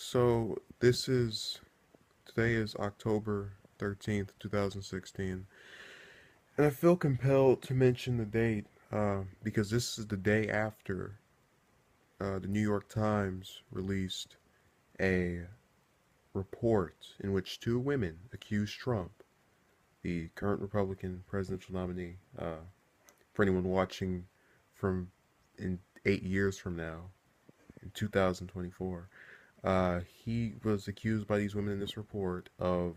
So today is October 13th, 2016, and I feel compelled to mention the date because this is the day after the New York Times released a report in which two women accused Trump, the current Republican presidential nominee, for anyone watching from in 8 years from now, in 2024. He was accused by these women in this report of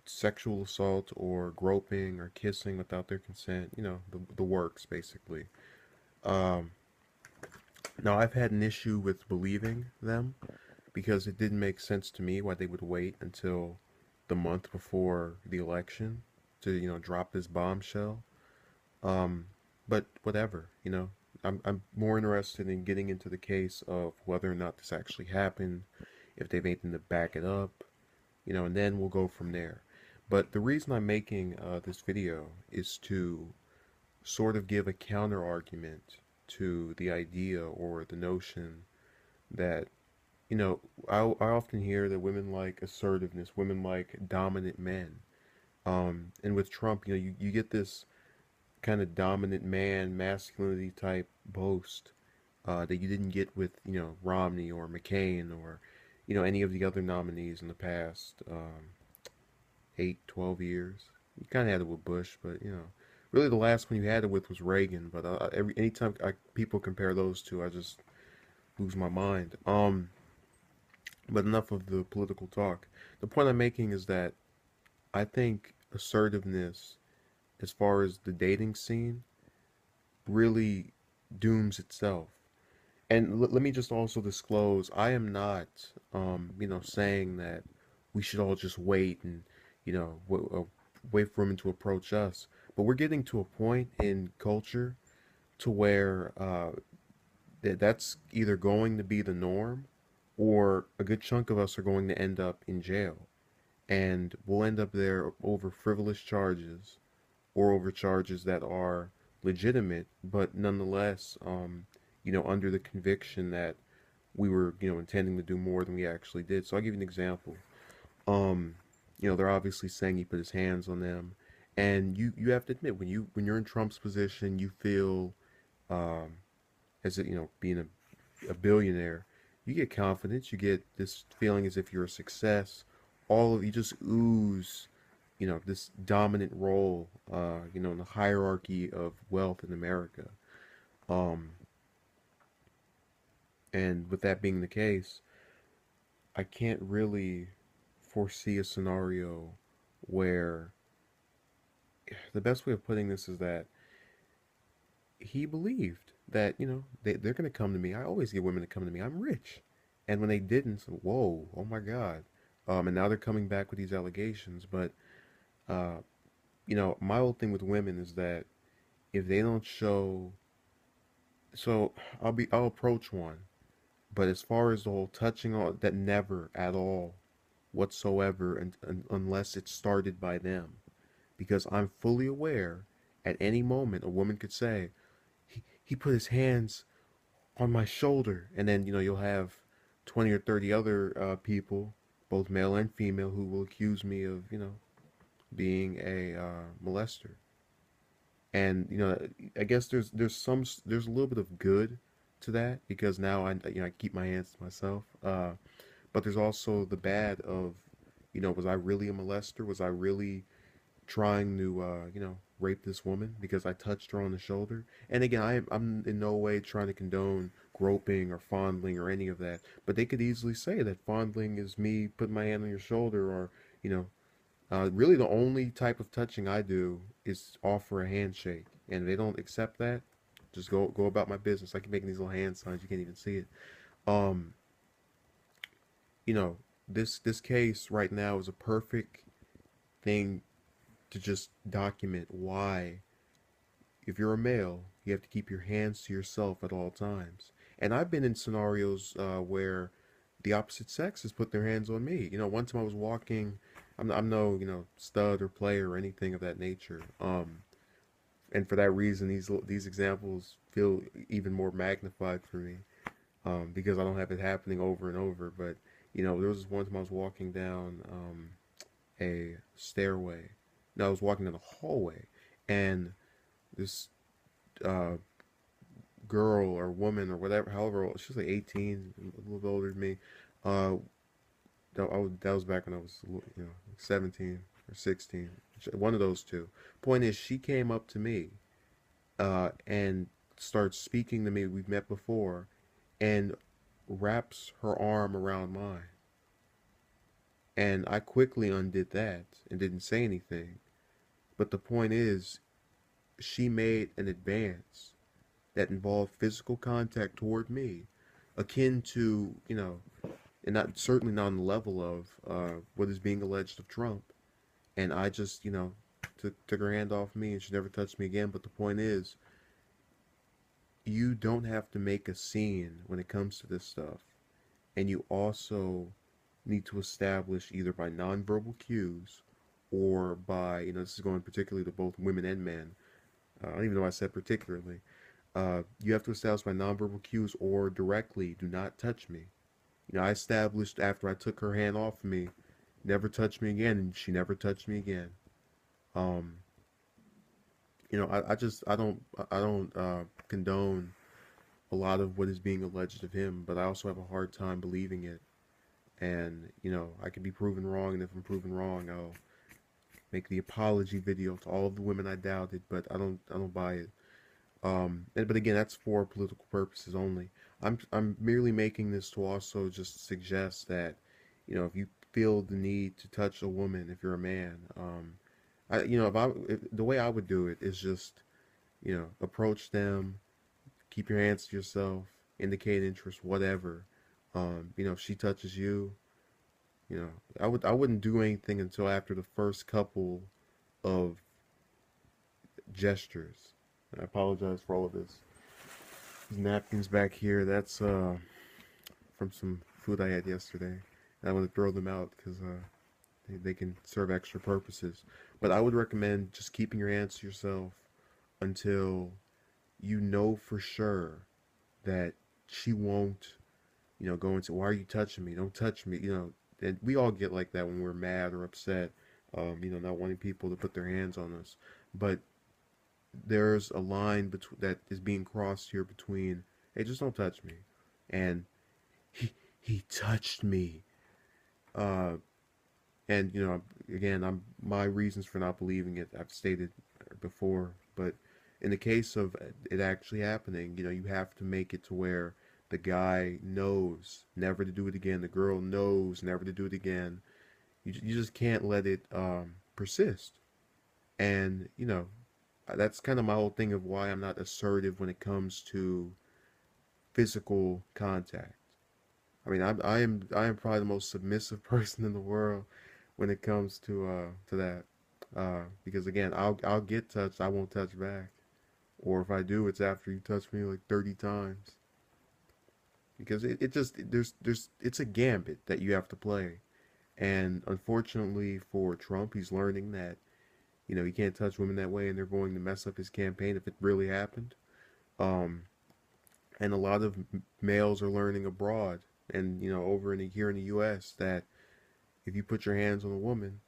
sexual assault or groping or kissing without their consent. The works basically. Um, Now I've had an issue with believing them because it didn't make sense to me why they would wait until the month before the election to drop this bombshell. Um, but whatever, I'm more interested in getting into the case of whether or not this actually happened, if they've anything to back it up, and then we'll go from there. But the reason I'm making this video is to sort of give a counter argument to the idea or the notion that, I often hear that women like assertiveness, women like dominant men. And with Trump, you get this kind of dominant man, masculinity type boast that you didn't get with, Romney or McCain or, any of the other nominees in the past 8, 12 years. You kind of had it with Bush, but really the last one you had it with was Reagan. But anytime people compare those two, I just lose my mind. But enough of the political talk. The point I'm making is that I think assertiveness, as far as the dating scene, really dooms itself. And let me just also disclose, I am not, saying that we should all just wait and, wait for women to approach us. But we're getting to a point in culture to where that's either going to be the norm, or a good chunk of us are going to end up in jail, and we'll end up there over frivolous charges or over charges that are legitimate, but nonetheless, under the conviction that we were, intending to do more than we actually did. So I'll give you an example. Um, they're obviously saying he put his hands on them, and you have to admit when you're in Trump's position, you feel um, as it, being a billionaire, you get confidence, you get this feeling as if you're a success. All of you just ooze, this dominant role, in the hierarchy of wealth in America. Um, and with that being the case, I can't really foresee a scenario where the best way of putting this is that he believed that, they're going to come to me. I always get women to come to me. I'm rich. And when they didn't, so, whoa, oh my God. And now they're coming back with these allegations. But, uh, my whole thing with women is that if they don't show, so I'll approach one. But as far as the whole touching on that, never at all whatsoever, unless it's started by them. Because I'm fully aware at any moment a woman could say, he put his hands on my shoulder. And then, you'll have 20 or 30 other people, both male and female, who will accuse me of, being a molester. And, I guess there's a little bit of good to that because now I keep my hands to myself. But there's also the bad of, was I really a molester? Was I really trying to, rape this woman because I touched her on the shoulder? And again, I'm in no way trying to condone groping or fondling or any of that. But they could easily say that fondling is me putting my hand on your shoulder, or, really the only type of touching I do is offer a handshake. And if they don't accept that, just go about my business. I keep making these little hand signs. You can't even see it. Um, you know, this case right now is a perfect thing to just document why, if you're a male, you have to keep your hands to yourself at all times. And I've been in scenarios where the opposite sex has put their hands on me. One time I was walking. I'm no, stud or player or anything of that nature. And for that reason, these examples feel even more magnified for me. because I don't have it happening over and over. But there was this one time I was walking down a stairway. No, I was walking down a hallway, and this uh, girl or woman or whatever, however old, she was like 18, a little bit older than me. Uh, that was back when I was, 17 or 16, one of those two. Point is, she came up to me and starts speaking to me. We've met before, and wraps her arm around mine. And I quickly undid that and didn't say anything. But the point is, she made an advance that involved physical contact toward me, akin to, and not certainly not on the level of what is being alleged of Trump. And I just, took her hand off me, and she never touched me again. But the point is, you don't have to make a scene when it comes to this stuff. And you also need to establish either by nonverbal cues or by, this is going particularly to both women and men. I don't even know why I said particularly. You have to establish by nonverbal cues or directly, do not touch me. I established after I took her hand off of me, never touch me again, and she never touched me again. Um, I don't condone a lot of what is being alleged of him, but I also have a hard time believing it. And I could be proven wrong, and if I'm proven wrong, I'll make the apology video to all of the women I doubted. But I don't buy it. But again, that's for political purposes only. I'm merely making this to also just suggest that, if you feel the need to touch a woman, if you're a man, if the way I would do it is just, approach them, keep your hands to yourself, indicate interest, whatever. If she touches you, I wouldn't do anything until after the first couple of gestures. And I apologize for all of this. These napkins back here, that's from some food I had yesterday. And I want to throw them out because they can serve extra purposes. But I would recommend just keeping your hands to yourself until you know for sure that she won't, go into, why are you touching me? Don't touch me. And we all get like that when we're mad or upset, not wanting people to put their hands on us. But there's a line that is being crossed here between, hey, just don't touch me, and he touched me. Uh, and again, my reasons for not believing it, I've stated before. But in the case of it actually happening, you have to make it to where the guy knows never to do it again. The girl knows never to do it again. You just can't let it persist. And that's kind of my whole thing of why I'm not assertive when it comes to physical contact. I mean, I am probably the most submissive person in the world when it comes to that. Because again, I'll get touched, I won't touch back, or if I do, it's after you touch me like 30 times. Because it just there's it's a gambit that you have to play, and unfortunately for Trump, he's learning that he can't touch women that way, and they're going to mess up his campaign if it really happened. Um, and a lot of males are learning abroad and over here in the U.S. that if you put your hands on a woman,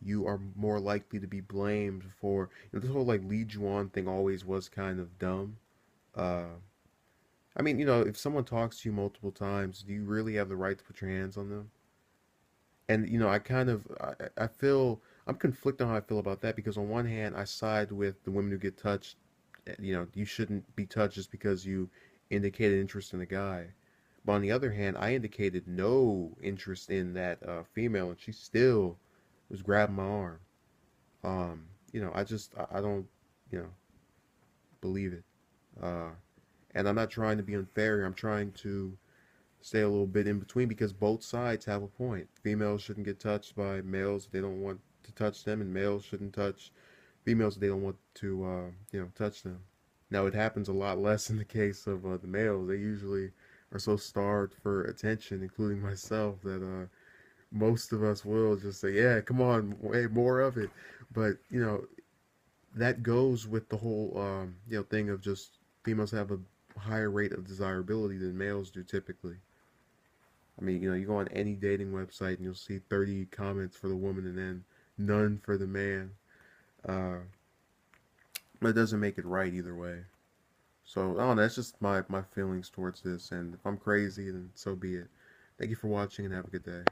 you are more likely to be blamed for this whole like lead you on thing. Always was kind of dumb. Uh, I mean, if someone talks to you multiple times, do you really have the right to put your hands on them? And I feel I'm conflicted on how I feel about that because on one hand I side with the women who get touched. You shouldn't be touched just because you indicated interest in a guy. But on the other hand, I indicated no interest in that female, and she still was grabbing my arm. I don't you know believe it. Uh, and I'm not trying to be unfair. I'm trying to stay a little bit in between because both sides have a point. Females shouldn't get touched by males if they don't want to touch them, and males shouldn't touch females if they don't want to, touch them. Now it happens a lot less in the case of the males. They usually are so starved for attention, including myself, that most of us will just say, "Yeah, come on, way more of it." But that goes with the whole thing of just females have a higher rate of desirability than males do typically. I mean, you go on any dating website and you'll see 30 comments for the woman and then none for the man. Uh, but it doesn't make it right either way. So, I don't know, that's just my feelings towards this. And if I'm crazy, then so be it. Thank you for watching and have a good day.